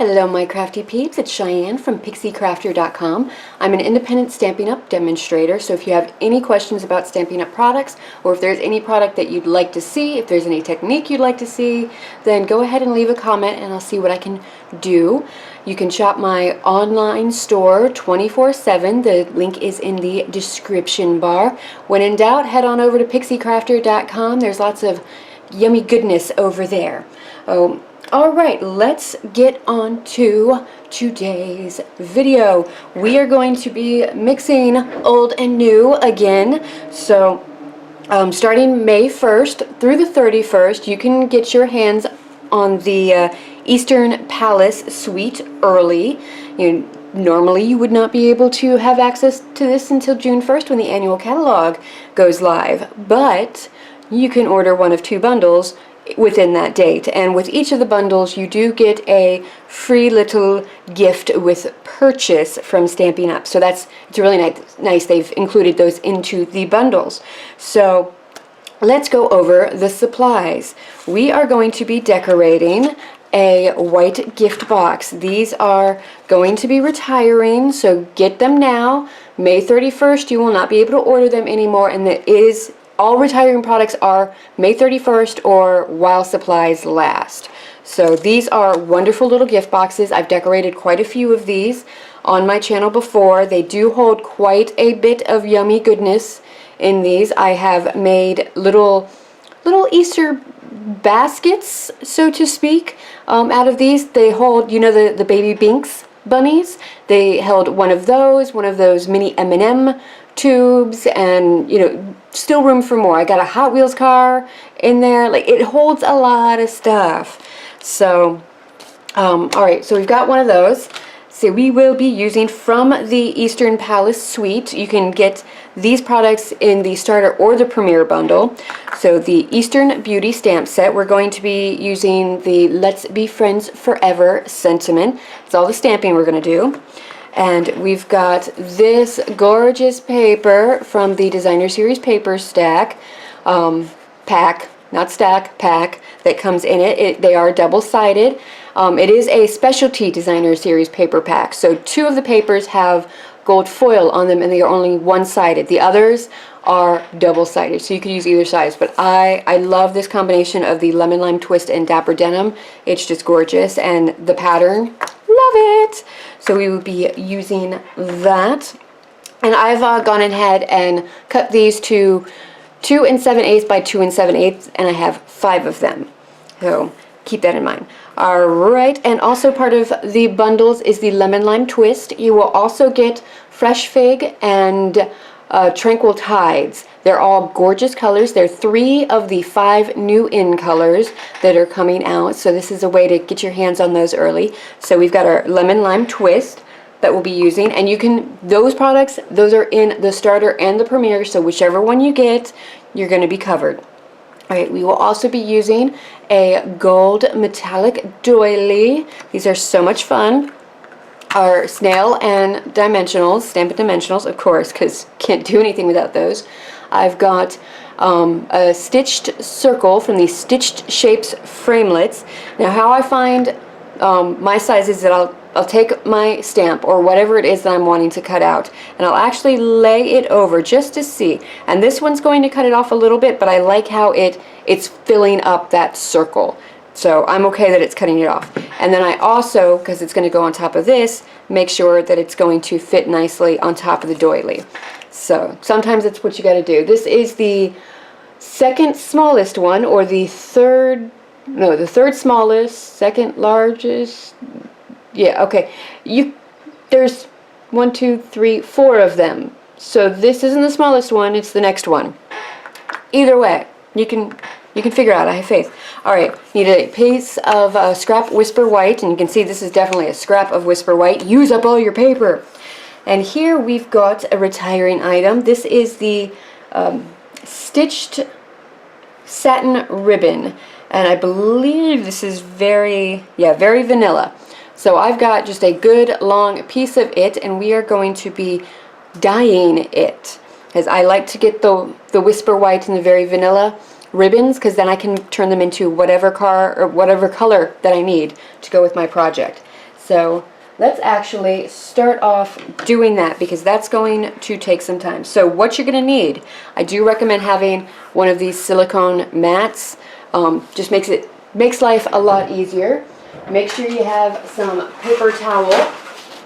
Hello my crafty peeps, it's Cheyenne from PixieCrafter.com. I'm an independent Stampin' Up! Demonstrator, so if you have any questions about Stampin' Up! Products, or if there's any product that you'd like to see, if there's any technique you'd like to see, then go ahead and leave a comment and I'll see what I can do. You can shop my online store 24/7. The link is in the description bar. When in doubt, head on over to PixieCrafter.com. There's lots of yummy goodness over there. Alright, let's get on to today's video. We are going to be mixing old and new again. So, starting May 1st through the 31st, you can get your hands on the Eastern Palace Suite early. Normally you would not be able to have access to this until June 1st when the annual catalog goes live, but you can order one of two bundles within that date, and with each of the bundles you do get a free little gift with purchase from Stampin' Up! So it's really nice. They've included those into the bundles. So let's go over the supplies. We are going to be decorating a white gift box. These are going to be retiring, so get them now. May 31st you will not be able to order them anymore, and all retiring products are May 31st or while supplies last. So these are wonderful little gift boxes. I've decorated quite a few of these on my channel before. They do hold quite a bit of yummy goodness in these. I have made little Easter baskets, so to speak, out of these. They hold, the baby Binks bunnies. They held one of those mini M&M tubes, and still room for more. I got a Hot Wheels car in there. Like, it holds a lot of stuff. So alright, so we've got one of those. So we will be using from the Eastern Palace Suite. You can get these products in the starter or the premier bundle. So the Eastern Beauty stamp set, we're going to be using the Let's Be Friends Forever sentiment. It's all the stamping we're going to do. And we've got this gorgeous paper from the Designer Series paper stack, pack, not stack, pack, that comes in it. They are double-sided. It is a specialty Designer Series paper pack. So two of the papers have gold foil on them and they are only one-sided. The others are double-sided, so you could use either size. But I love this combination of the Lemon Lime Twist and Dapper Denim. It's just gorgeous, and the pattern, love it. So we will be using that, and I've gone ahead and cut these to 2 7/8 by 2 7/8, and I have 5 of them. So keep that in mind. Alright, and also part of the bundles is the Lemon Lime Twist. You will also get Fresh Fig and Tranquil Tides. They're all gorgeous colors. They're 3 of the 5 new in colors that are coming out. So this is a way to get your hands on those early. So we've got our Lemon Lime Twist that we'll be using. And those products, those are in the starter and the premier. So whichever one you get, you're going to be covered. Alright, we will also be using a gold metallic doily. These are so much fun. Our snail and dimensionals, Stampin' Dimensionals, of course, because can't do anything without those. I've got a stitched circle from the Stitched Shapes framelits. Now, how I find my size is that I'll take my stamp or whatever it is that I'm wanting to cut out, and I'll actually lay it over just to see. And this one's going to cut it off a little bit, but I like how it's filling up that circle. So I'm okay that it's cutting it off. And then I also, because it's going to go on top of this, make sure that it's going to fit nicely on top of the doily. So sometimes that's what you got to do. This is the second smallest one, or the third smallest, second largest. Yeah, okay. There's 1, 2, 3, 4 of them. So this isn't the smallest one, it's the next one. Either way, you can figure out. I have faith. Alright, need a piece of scrap Whisper White, and you can see this is definitely a scrap of Whisper White. Use up all your paper. And here we've got a retiring item. This is the stitched satin ribbon, and I believe this is very vanilla. So I've got just a good long piece of it, and we are going to be dyeing it, because I like to get the Whisper White and the very vanilla ribbons, because then I can turn them into whatever color that I need to go with my project. So let's actually start off doing that because that's going to take some time. So what you're going to need, I do recommend having one of these silicone mats. Just makes life a lot easier. Make sure you have some paper towel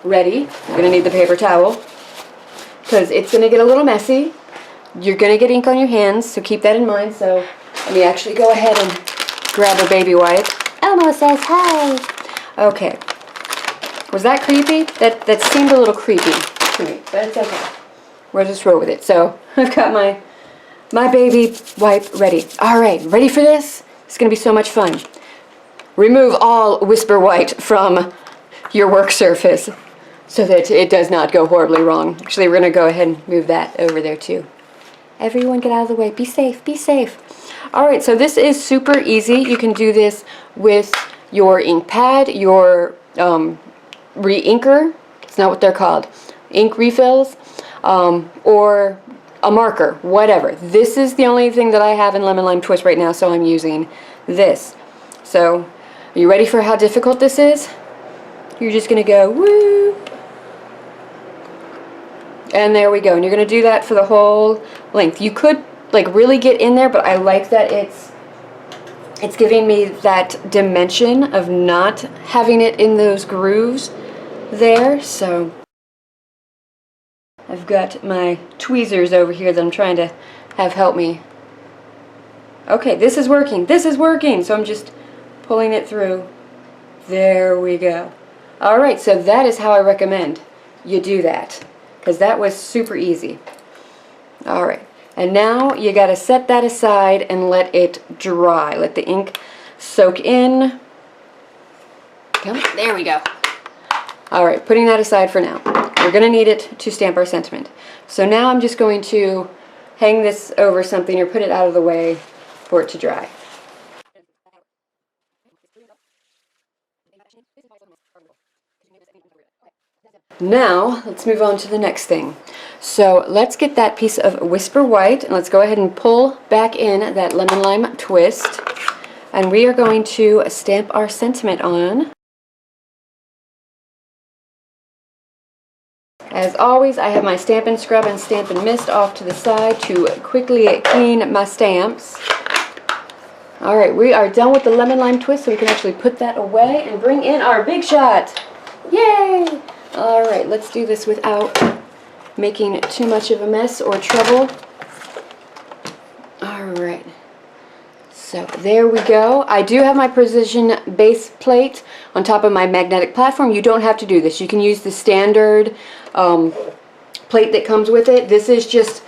ready. You're going to need the paper towel because it's going to get a little messy. You're going to get ink on your hands, so keep that in mind. So let me actually go ahead and grab a baby wipe. Elmo says hi. Okay. Was that creepy? That seemed a little creepy to me, but it's okay. We'll just roll with it. So I've got my baby wipe ready. All right, ready for this? It's going to be so much fun. Remove all Whisper White from your work surface so that it does not go horribly wrong. Actually, we're going to go ahead and move that over there too. Everyone get out of the way. Be safe. Be safe. All right, so this is super easy. You can do this with your ink pad, your re-inker. It's not what they're called. Ink refills, or a marker, whatever. This is the only thing that I have in Lemon Lime Twist right now, so I'm using this. So, are you ready for how difficult this is? You're just going to go whoop. And there we go. And you're going to do that for the whole length. You could like really get in there, but I like that it's giving me that dimension of not having it in those grooves there. So I've got my tweezers over here that I'm trying to have help me. Okay, this is working. This is working. So I'm just pulling it through. There we go. All right, so that is how I recommend you do that, because that was super easy. All right, and now you got to set that aside and let it dry. Let the ink soak in. There we go. All right, putting that aside for now. We're going to need it to stamp our sentiment. So now I'm just going to hang this over something or put it out of the way for it to dry. Now, let's move on to the next thing. So let's get that piece of Whisper White, and let's go ahead and pull back in that Lemon Lime Twist. And we are going to stamp our sentiment on. As always, I have my Stampin' Scrub and Stampin' Mist off to the side to quickly clean my stamps. Alright, we are done with the Lemon Lime Twist, so we can actually put that away and bring in our Big Shot. Yay! Alright, let's do this without making too much of a mess or trouble. Alright, so there we go. I do have my precision base plate on top of my magnetic platform. You don't have to do this. You can use the standard plate that comes with it. This is just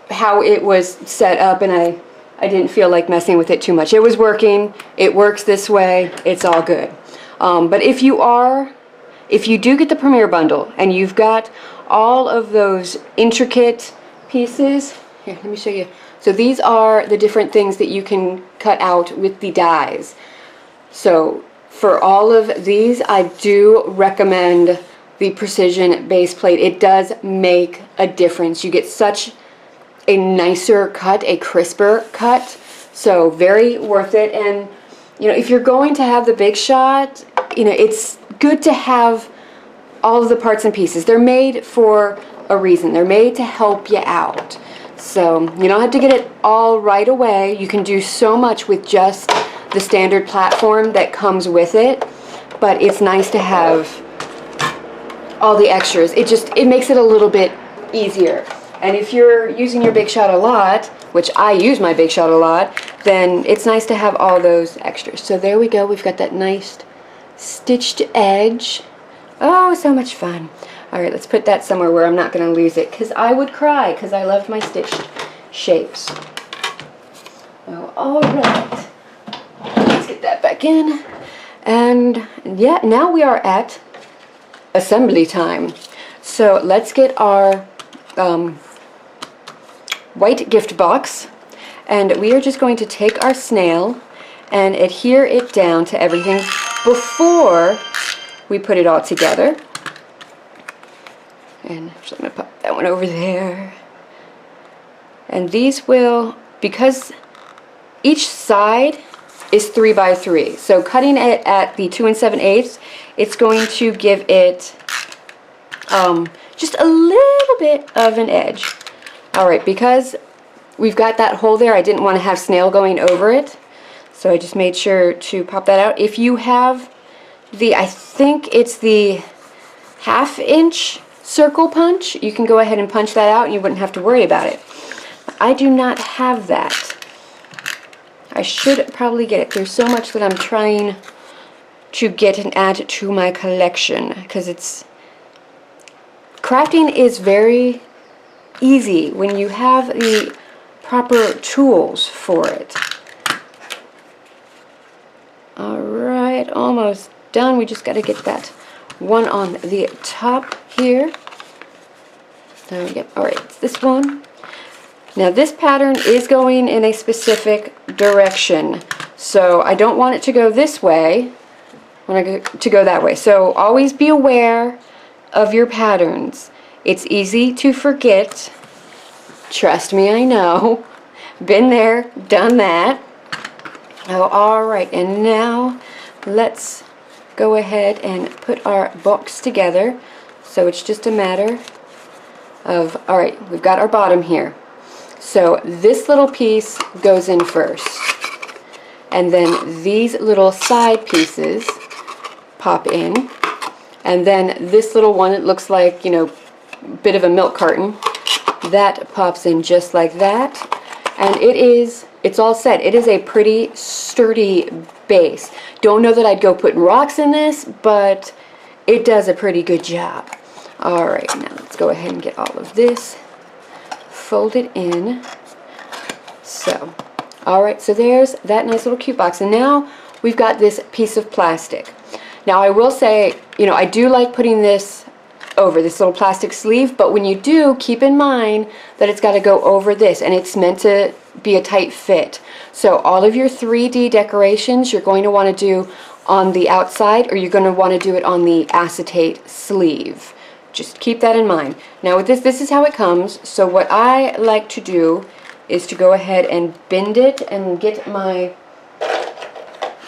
how it was set up, and I didn't feel like messing with it too much. It was working. It works this way. It's all good. But if you do get the Premier Bundle and you've got all of those intricate pieces, here, let me show you. So these are the different things that you can cut out with the dies. So for all of these, I do recommend the precision base plate. It does make a difference. You get such a nicer cut, a crisper cut. So very worth it. And you know, if you're going to have the Big Shot, you know, it's good to have all of the parts and pieces. They're made for a reason. They're made to help you out. So you don't have to get it all right away. You can do so much with just the standard platform that comes with it, but it's nice to have all the extras. It makes it a little bit easier. And if you're using your Big Shot a lot, which I use my Big Shot a lot, then it's nice to have all those extras. So there we go. We've got that nice stitched edge. Oh, so much fun. All right, let's put that somewhere where I'm not going to lose it, because I would cry because I love my stitched shapes. Oh, all right. Let's get that back in. And yeah, now we are at assembly time. So let's get our white gift box, and we are just going to take our snail and adhere it down to everything before we put it all together. And actually I'm going to pop that one over there. And these will, because each side is 3 by 3. So cutting it at the 2 7/8, it's going to give it just a little bit of an edge. All right, because we've got that hole there, I didn't want to have snail going over it, so I just made sure to pop that out. If you have the, I think it's the 1/2 inch circle punch, you can go ahead and punch that out and you wouldn't have to worry about it. I do not have that. I should probably get it. There's so much that I'm trying to get and add to my collection, because crafting is very easy when you have the proper tools for it. Alright, almost done. We just got to get that one on the top here. There we go. Alright, it's this one. Now this pattern is going in a specific direction, so I don't want it to go this way. I want it to go that way. So always be aware of your patterns. It's easy to forget. Trust me, I know. Been there, done that. Oh, alright, and now let's go ahead and put our box together. So it's just a matter of, alright, we've got our bottom here. So this little piece goes in first, and then these little side pieces pop in, and then this little one, it looks like, you know, a bit of a milk carton, that pops in just like that, and it's all set. It is a pretty sturdy base. Don't know that I'd go putting rocks in this, but it does a pretty good job. Alright, now let's go ahead and get all of this folded in. So, alright, so there's that nice little cute box, and now we've got this piece of plastic. Now I will say, you know, I do like putting this over this little plastic sleeve, but when you do, keep in mind that it's got to go over this, and it's meant to be a tight fit. So all of your 3D decorations you're going to want to do on the outside, or you're going to want to do it on the acetate sleeve. Just keep that in mind. Now with this is how it comes. So what I like to do is to go ahead and bend it and get my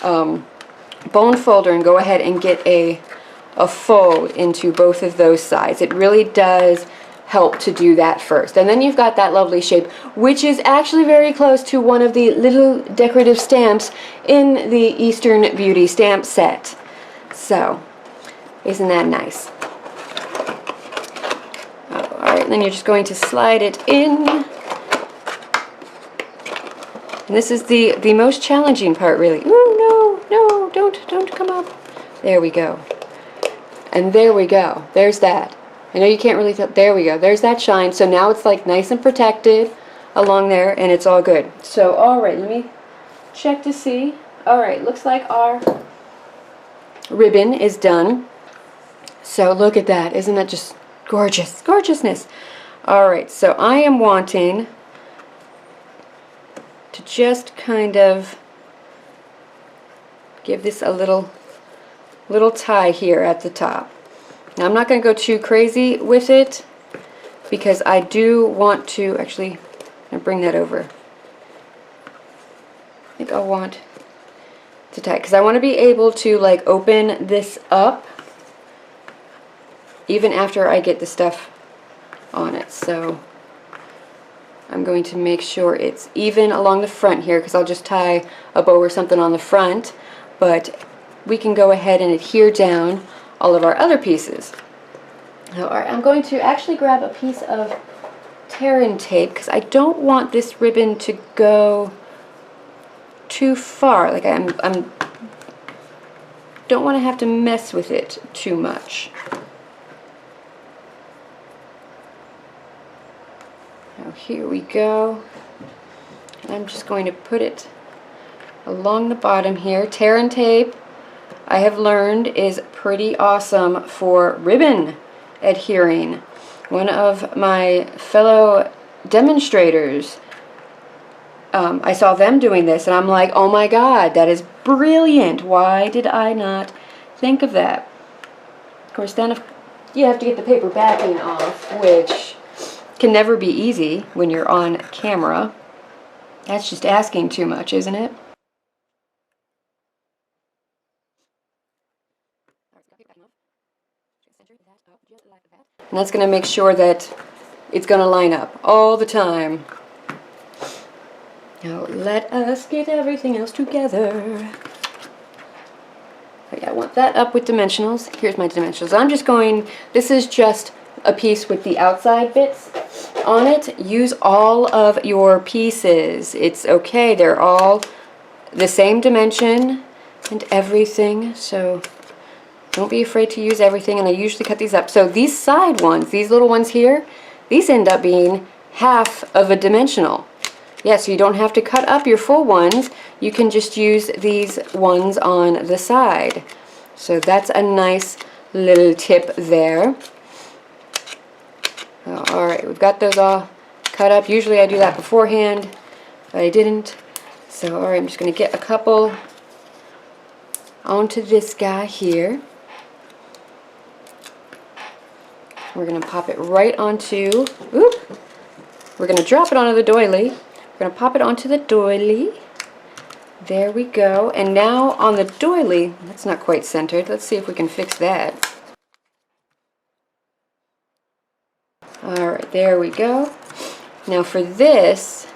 bone folder and go ahead and get a fold into both of those sides. It really does help to do that first. And then you've got that lovely shape, which is actually very close to one of the little decorative stamps in the Eastern Beauty stamp set. So, isn't that nice? Alright, and then you're just going to slide it in. And this is the most challenging part, really. Ooh, no, don't come up. There we go. And there we go. There's that. I know you can't really tell. There we go. There's that shine. So now it's like nice and protected along there, and it's all good. So, alright, let me check to see. Alright, looks like our ribbon is done. So look at that. Isn't that just gorgeous? Gorgeousness. Alright, so I am wanting to just kind of give this a little tie here at the top. Now I'm not going to go too crazy with it, because I do want to actually bring that over. I think I'll want to tie, because I want to be able to like open this up even after I get the stuff on it. So I'm going to make sure it's even along the front here, because I'll just tie a bow or something on the front, but we can go ahead and adhere down all of our other pieces. Alright, I'm going to actually grab a piece of tear-in tape, because I don't want this ribbon to go too far. Like I'm don't want to have to mess with it too much. Now here we go. I'm just going to put it along the bottom here. Tear-in tape, I have learned, is pretty awesome for ribbon adhering. One of my fellow demonstrators, I saw them doing this, and I'm like, oh my god, that is brilliant. Why did I not think of that? Of course, then if you have to get the paper backing off, which can never be easy when you're on camera. That's just asking too much, isn't it? And that's going to make sure that it's going to line up all the time. Now let us get everything else together. Okay, I want that up with dimensionals. Here's my dimensionals. I'm just going, this is just a piece with the outside bits on it. Use all of your pieces. It's okay. They're all the same dimension and everything. So don't be afraid to use everything. And I usually cut these up. So these side ones, these little ones here, these end up being half of a dimensional. Yeah, so you don't have to cut up your full ones. You can just use these ones on the side. So that's a nice little tip there. Oh, alright, we've got those all cut up. Usually I do that beforehand, but I didn't. So alright, I'm just going to get a couple onto this guy here. We're going to pop it right onto, oop, we're going to drop it onto the doily. We're going to pop it onto the doily. There we go. And now on the doily, that's not quite centered. Let's see if we can fix that. Alright, there we go. Now for this,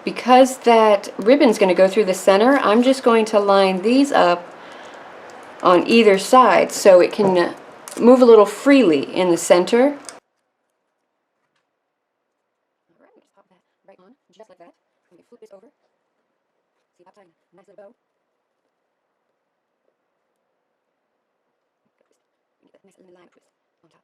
because that ribbon's going to go through the center, I'm just going to line these up on either side so it can move a little freely in the center. Alright, just pop that right on, just like that. I'm going to flip this over. See, pop that nice little bow. Get that nice little line twist on top.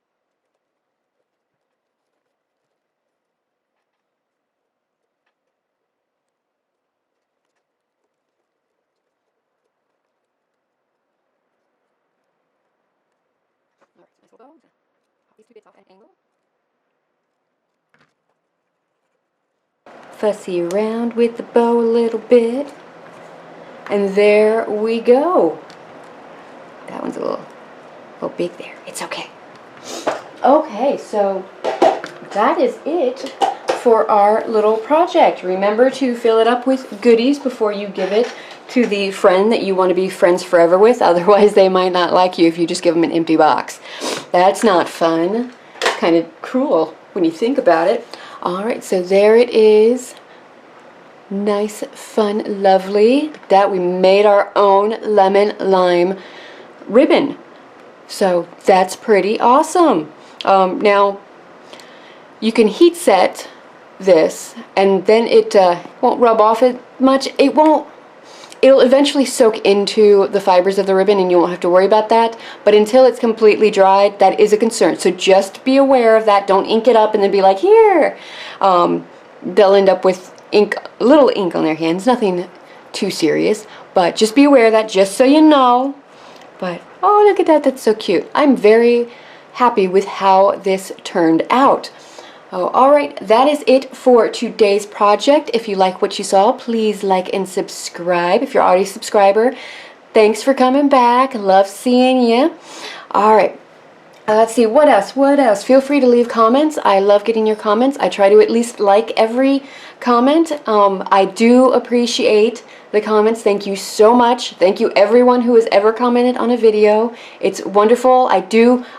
Alright, nice little bow. Pop these two bits off at an angle. Fussy around with the bow a little bit. And there we go. That one's a little big there. It's okay. Okay, so that is it for our little project. Remember to fill it up with goodies before you give it to the friend that you want to be friends forever with. Otherwise, they might not like you if you just give them an empty box. That's not fun. Kind of cruel when you think about it. Alright, so there it is. Nice, fun, lovely. That we made our own lemon lime ribbon. So that's pretty awesome. Now, you can heat set this and then it won't rub off it much. It'll eventually soak into the fibers of the ribbon and you won't have to worry about that. But until it's completely dried, that is a concern. So just be aware of that. Don't ink it up and then be like, here. They'll end up with ink, little ink on their hands. Nothing too serious. But just be aware of that, just so you know. But, oh, look at that. That's so cute. I'm very happy with how this turned out. Oh, alright, that is it for today's project. If you like what you saw, please like and subscribe. If you're already a subscriber, thanks for coming back. Love seeing you. Alright, let's see, what else? Feel free to leave comments. I love getting your comments. I try to at least like every comment. I do appreciate the comments. Thank you so much. Thank you everyone who has ever commented on a video. It's wonderful. I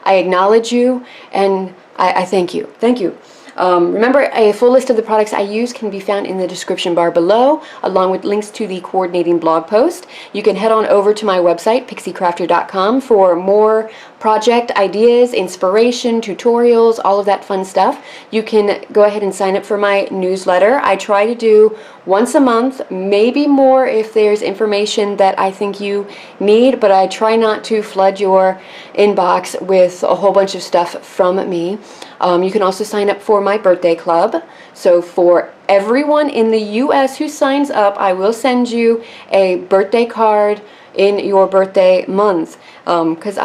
acknowledge you, and I thank you. Thank you. Remember, a full list of the products I use can be found in the description bar below, along with links to the coordinating blog post. You can head on over to my website, pixiecrafter.com, for more project ideas, inspiration, tutorials, all of that fun stuff. You can go ahead and sign up for my newsletter. I try to do once a month, maybe more if there's information that I think you need, but I try not to flood your inbox with a whole bunch of stuff from me. You can also sign up for my birthday club. So for everyone in the US who signs up, I will send you a birthday card in your birthday month, because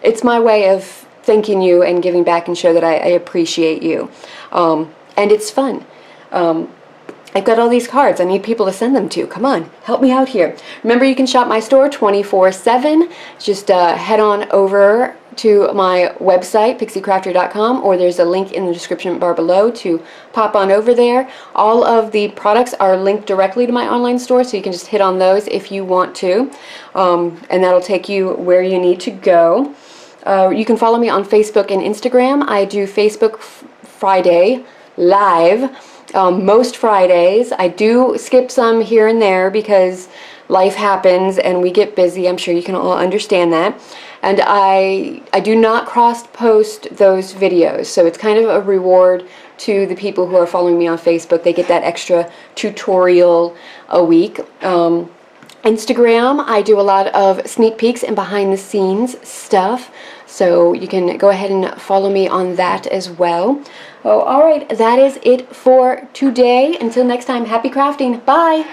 it's my way of thanking you and giving back and show that I appreciate you. And it's fun. I've got all these cards. I need people to send them to. Come on, help me out here. Remember, you can shop my store 24/7. Just head on over to my website, pixiecrafter.com, or there's a link in the description bar below to pop on over there. All of the products are linked directly to my online store, so you can just hit on those if you want to, and that'll take you where you need to go. You can follow me on Facebook and Instagram. I do Facebook Friday live most Fridays. I do skip some here and there because life happens and we get busy. I'm sure you can all understand that. And I do not cross-post those videos, so it's kind of a reward to the people who are following me on Facebook. They get that extra tutorial a week. Instagram, I do a lot of sneak peeks and behind-the-scenes stuff, so you can go ahead and follow me on that as well. Oh, all right, that is it for today. Until next time, happy crafting. Bye!